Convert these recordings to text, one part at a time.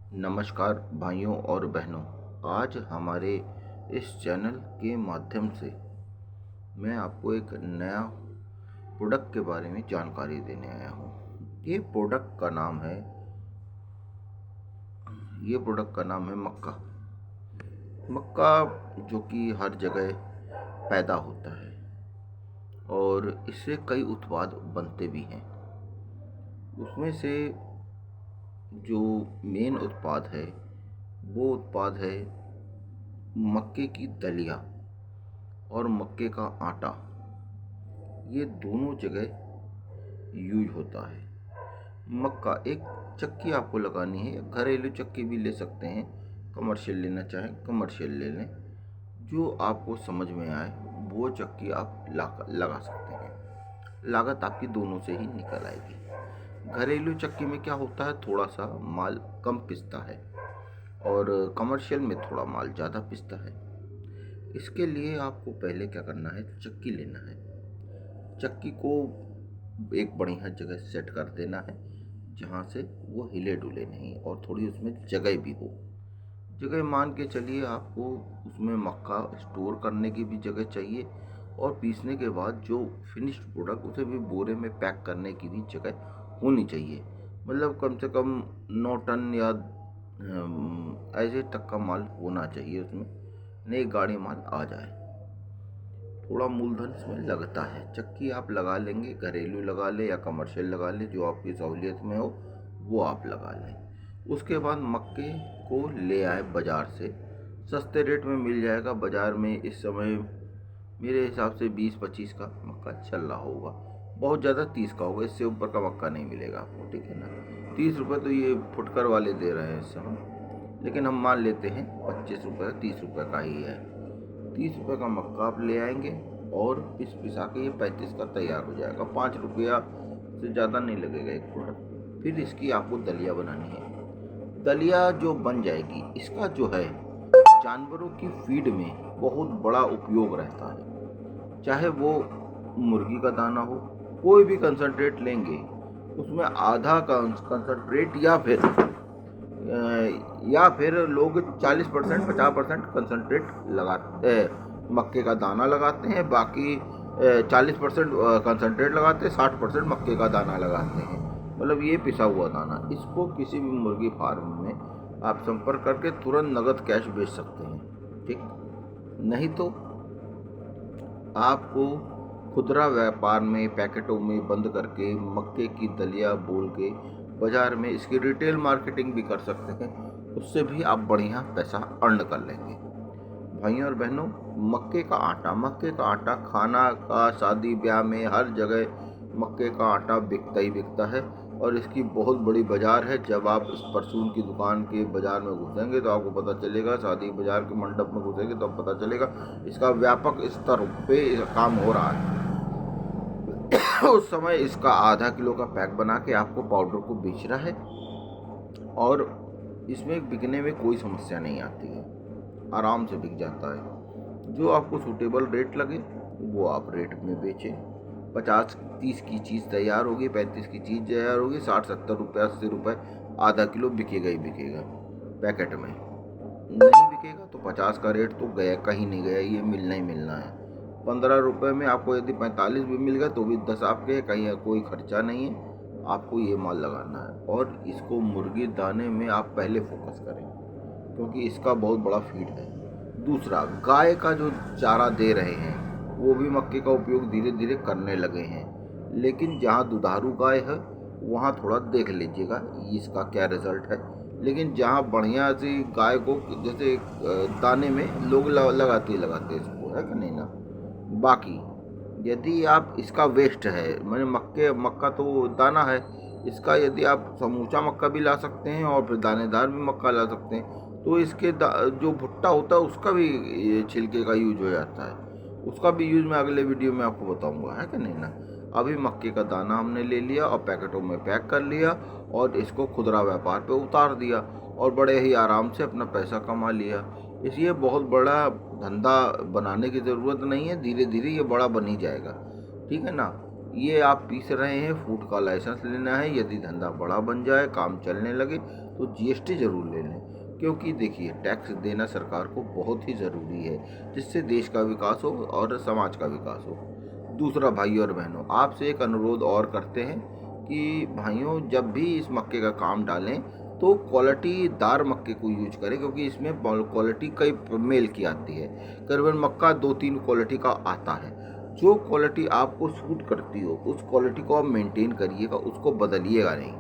नमस्कार भाइयों और बहनों। आज हमारे इस चैनल के माध्यम से मैं आपको एक नया प्रोडक्ट के बारे में जानकारी देने आया हूँ। ये प्रोडक्ट का नाम है मक्का। मक्का जो कि हर जगह पैदा होता है और इससे कई उत्पाद बनते भी हैं। उसमें से जो मेन उत्पाद है वो उत्पाद है मक्के की दलिया और मक्के का आटा। ये दोनों जगह यूज होता है। मक्का एक चक्की आपको लगानी है, घरेलू चक्की भी ले सकते हैं, कमर्शियल लेना चाहें कमर्शियल ले लें। जो आपको समझ में आए वो चक्की आप लगा सकते हैं। लागत आपकी दोनों से ही निकल आएगी। घरेलू चक्की में क्या होता है, थोड़ा सा माल कम पिसता है और कमर्शियल में थोड़ा माल ज़्यादा पिसता है। इसके लिए आपको पहले क्या करना है, चक्की लेना है। चक्की को एक बढ़िया जगह सेट कर देना है जहाँ से वो हिले डुले नहीं और थोड़ी उसमें जगह भी हो। जगह मान के चलिए आपको उसमें मक्का स्टोर करने की भी जगह चाहिए और पीसने के बाद जो फिनिश्ड प्रोडक्ट उसे भी बोरे में पैक करने की भी जगह होनी चाहिए। मतलब कम से कम 9 टन या ऐसे तक का माल होना चाहिए उसमें, नहीं गाड़ी माल आ जाए। थोड़ा मूलधन इसमें लगता है। चक्की आप लगा लेंगे, घरेलू लगा लें या कमर्शियल लगा लें, जो आपकी सहूलियत में हो वो आप लगा लें। उसके बाद मक्के को ले आए बाज़ार से, सस्ते रेट में मिल जाएगा। बाज़ार में इस समय मेरे हिसाब से 20-25 का मक्का चल रहा होगा, बहुत ज़्यादा 30 का होगा, इससे ऊपर का मक्का नहीं मिलेगा आपको, ठीक है ना। 30 रुपये तो ये फुटकर वाले दे रहे हैं इस समय, लेकिन हम मान लेते हैं 25 रुपये 30 रुपये का ही है। 30 रुपये का मक्का आप ले आएंगे और पिसा के ये 35 का तैयार हो जाएगा। 5 रुपया से ज़्यादा नहीं लगेगा एक प्रोडक्ट। फिर इसकी आपको दलिया बनानी है। दलिया जो बन जाएगी, इसका जो है जानवरों की फीड में बहुत बड़ा उपयोग रहता है। चाहे वो मुर्गी का दाना हो, कोई भी कंसंट्रेट लेंगे उसमें आधा कंसंट्रेट या फिर लोग 40% 50% कंसंट्रेट लगाते हैं, मक्के का दाना लगाते हैं, बाकी 40% कंसंट्रेट लगाते हैं, 60% मक्के का दाना लगाते हैं। मतलब ये पिसा हुआ दाना। इसको किसी भी मुर्गी फार्म में आप संपर्क करके तुरंत नगद कैश बेच सकते हैं, ठीक। नहीं तो आपको खुदरा व्यापार में पैकेटों में बंद करके मक्के की दलिया बोल के बाज़ार में इसकी रिटेल मार्केटिंग भी कर सकते हैं। उससे भी आप बढ़िया पैसा अर्न कर लेंगे। भाइयों और बहनों, मक्के का आटा खाना का शादी ब्याह में हर जगह मक्के का आटा बिकता ही बिकता है और इसकी बहुत बड़ी बाज़ार है। जब आप इस परचून की दुकान के बाज़ार में घुसेंगे तो आपको पता चलेगा, शादी बाज़ार के मंडप में घुसेंगे तो पता चलेगा इसका व्यापक स्तर पे काम हो रहा है। उस समय इसका आधा किलो का पैक बना के आपको पाउडर को बेच रहा है और इसमें बिकने में कोई समस्या नहीं आती है, आराम से बिक जाता है। जो आपको सूटेबल रेट लगे वो आप रेट में बेचें। 50-30 की चीज़ तैयार होगी, 35 की चीज़ तैयार होगी, 60-70 रुपये 80 रुपये आधा किलो बिकेगा ही बिकेगा। पैकेट में नहीं बिकेगा तो 50 का रेट तो गया, कहीं नहीं गया, ये मिलना ही मिलना है। 15 रुपये में आपको यदि 45 भी मिल गया तो भी 10 आपके, कहीं कोई खर्चा नहीं है। आपको ये माल लगाना है और इसको मुर्गी दाने में आप पहले फोकस करें क्योंकि इसका बहुत बड़ा फीड है। दूसरा, गाय का जो चारा दे रहे हैं वो भी मक्के का उपयोग धीरे धीरे करने लगे हैं, लेकिन जहाँ दुधारू गाय है वहाँ थोड़ा देख लीजिएगा इसका क्या रिज़ल्ट है। लेकिन जहाँ बढ़िया सी गाय को जैसे दाने में लोग लगाते इसको, है कि नहीं ना। बाकी यदि आप इसका वेस्ट है, मैंने मक्का तो दाना है, इसका यदि आप समूचा मक्का भी ला सकते हैं और फिर दानेदार भी मक्का ला सकते हैं तो इसके जो भुट्टा होता है उसका भी छिलके का यूज हो जाता है। उसका भी यूज मैं अगले वीडियो में आपको बताऊंगा, है कि नहीं ना। अभी मक्के का दाना हमने ले लिया और पैकेटों में पैक कर लिया और इसको खुदरा व्यापार पे उतार दिया और बड़े ही आराम से अपना पैसा कमा लिया। इसलिए बहुत बड़ा धंधा बनाने की ज़रूरत नहीं है, धीरे धीरे ये बड़ा बन ही जाएगा, ठीक है ना। ये आप पीस रहे हैं, फूड का लाइसेंस लेना है। यदि धंधा बड़ा बन जाए, काम चलने लगे तो जीएसटी ज़रूर ले लें, क्योंकि देखिए टैक्स देना सरकार को बहुत ही ज़रूरी है, जिससे देश का विकास हो और समाज का विकास हो। दूसरा, भाइयों और बहनों, आपसे एक अनुरोध और करते हैं कि भाइयों, जब भी इस मक्के का काम डालें तो क्वालिटीदार मक्के को यूज करें, क्योंकि इसमें क्वालिटी कई मेल की आती है। करीबन मक्का 2-3 क्वालिटी का आता है। जो क्वालिटी आपको सूट करती हो उस क्वालिटी को आप मेंटेन करिएगा, उसको बदलिएगा नहीं।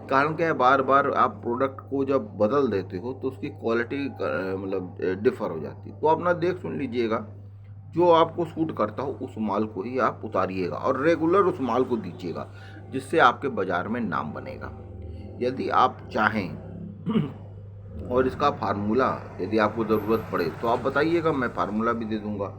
कारण क्या है, बार बार आप प्रोडक्ट को जब बदल देते हो तो उसकी क्वालिटी मतलब डिफ़र हो जाती है। तो अपना देख सुन लीजिएगा, जो आपको सूट करता हो उस माल को ही आप उतारिएगा और रेगुलर उस माल को दीजिएगा, जिससे आपके बाज़ार में नाम बनेगा। यदि आप चाहें और इसका फार्मूला यदि आपको ज़रूरत पड़े तो आप बताइएगा, मैं फार्मूला भी दे दूंगा।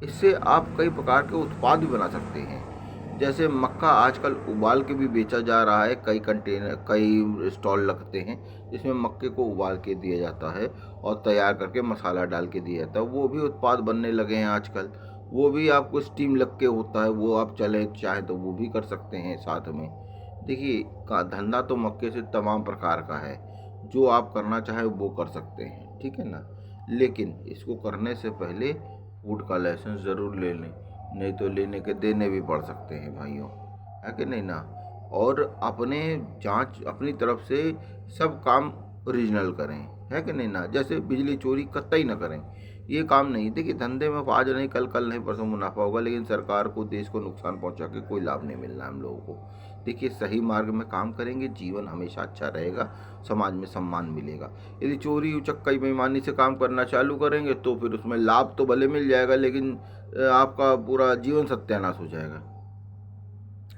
इससे आप कई प्रकार के उत्पाद भी बना सकते हैं। जैसे मक्का आजकल उबाल के भी बेचा जा रहा है, कई कंटेनर कई स्टॉल लगते हैं जिसमें मक्के को उबाल के दिया जाता है और तैयार करके मसाला डाल के दिया जाता है। वो भी उत्पाद बनने लगे हैं आजकल। वो भी आपको स्टीम लग के होता है, वो आप चले चाहे तो वो भी कर सकते हैं साथ में। देखिए का धंधा तो मक्के से तमाम प्रकार का है, जो आप करना चाहे वो कर सकते हैं, ठीक है ना। लेकिन इसको करने से पहले फूड का लाइसेंस ज़रूर ले लें, नहीं तो लेने के देने भी पड़ सकते हैं भाइयों, है कि नहीं ना। और अपने जांच अपनी तरफ से सब काम ओरिजिनल करें, है कि नहीं ना। जैसे बिजली चोरी कतई ना करें, ये काम नहीं। देखिए धंधे में आज नहीं कल नहीं परसों मुनाफा होगा, लेकिन सरकार को देश को नुकसान पहुंचा के कोई लाभ नहीं मिलना है हम लोगों को। देखिए सही मार्ग में काम करेंगे, जीवन हमेशा अच्छा रहेगा, समाज में सम्मान मिलेगा। यदि चोरी उचक्कई बेईमानी से काम करना चालू करेंगे तो फिर उसमें लाभ तो भले मिल जाएगा, लेकिन आपका पूरा जीवन सत्यानाश हो जाएगा।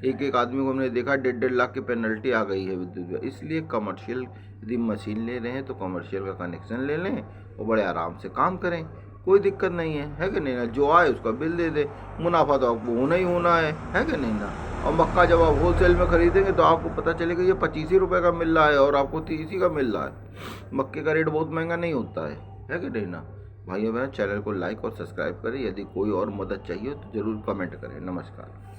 एक एक आदमी को हमने देखा 1.5-1.5 लाख की पेनल्टी आ गई है विद्युत। इसलिए कमर्शियल यदि मशीन ले रहे हैं तो कमर्शियल का कनेक्शन ले लें और बड़े आराम से काम करें, कोई दिक्कत नहीं है कि नहीं ना। जो आए उसका बिल दे दे, मुनाफा तो आपको होना ही होना है कि नहीं ना। और मक्का जब आप होलसेल में खरीदेंगे तो आपको पता चलेगा ये 25 ही रुपये का मिल रहा है और आपको 30 ही का मिल रहा है। मक्के का रेट बहुत महंगा नहीं होता है कि नहीं ना। भाइयों बहन, चैनल को लाइक और सब्सक्राइब करें। यदि कोई और मदद चाहिए तो ज़रूर कमेंट करें। नमस्कार।